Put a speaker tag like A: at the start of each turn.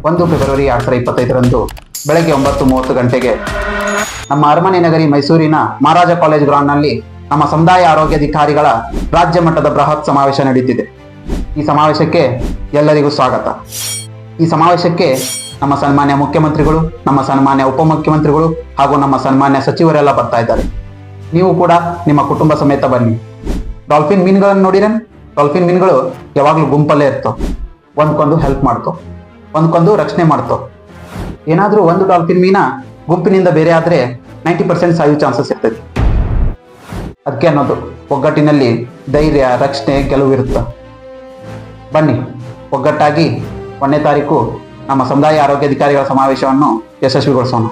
A: 1 February 2025ರಂದು ಬೆಳಗ್ಗೆ 9:30 ಗಂಟೆಗೆ ನಮ್ಮ ಅರಮನೆ ನಗರಿ ಮೈಸೂರಿನ ಮಹಾರಾಜ ಕಾಲೇಜ್ ಗ್ರೌಂಡ್ನಲ್ಲಿ ನಮ್ಮ ಸಮುದಾಯ ಆರೋಗ್ಯಾಧಿಕಾರಿಗಳ ರಾಜ್ಯ ಮಟ್ಟದ ಬೃಹತ್ ಸಮಾವೇಶ ನಡೆಯುತ್ತಿದೆ. ಈ ಸಮಾವೇಶಕ್ಕೆ ಎಲ್ಲರಿಗೂ ಸ್ವಾಗತ. ಈ ಸಮಾವೇಶಕ್ಕೆ ನಮ್ಮ ಸನ್ಮಾನ್ಯ ಮುಖ್ಯಮಂತ್ರಿಗಳು, ನಮ್ಮ ಸನ್ಮಾನ್ಯ ಉಪಮುಖ್ಯಮಂತ್ರಿಗಳು ಹಾಗೂ ನಮ್ಮ ಸನ್ಮಾನ್ಯ ಸಚಿವರೆಲ್ಲ ಬರ್ತಾ ಇದ್ದಾರೆ. ನೀವು ಕೂಡ ನಿಮ್ಮ ಕುಟುಂಬ ಸಮೇತ ಬನ್ನಿ. ಡಾಲ್ಫಿನ್ ಮೀನುಗಳನ್ನು ನೋಡಿರೇನು? ಡಾಲ್ಫಿನ್ ಮೀನುಗಳು ಯಾವಾಗಲೂ ಗುಂಪಲ್ಲೇ ಇರ್ತವೆ. ಒಂದ್ಕೊಂದು ಹೆಲ್ಪ್ ಮಾಡ್ತೋ, ಒಂದ್ಕೊಂದು ರಕ್ಷಣೆ ಮಾಡ್ತೋ. ಏನಾದರೂ ಒಂದು ಡಾಲ್ಫಿನ್ ಮೀನ ಗುಂಪಿನಿಂದ ಬೇರೆ ಆದರೆ 90% ಸಾಯೋ ಚಾನ್ಸಸ್ ಇರ್ತೈತಿ. ಅದಕ್ಕೆ ಅನ್ನೋದು ಒಗ್ಗಟ್ಟಿನಲ್ಲಿ ಧೈರ್ಯ, ರಕ್ಷಣೆ, ಗೆಲುವು ಇರುತ್ತೆ. ಬನ್ನಿ, ಒಗ್ಗಟ್ಟಾಗಿ 1ನೇ ತಾರೀಕು ನಮ್ಮ ಸಮುದಾಯ ಆರೋಗ್ಯಾಧಿಕಾರಿಗಳ ಸಮಾವೇಶವನ್ನು ಯಶಸ್ವಿಗೊಳಿಸೋಣ.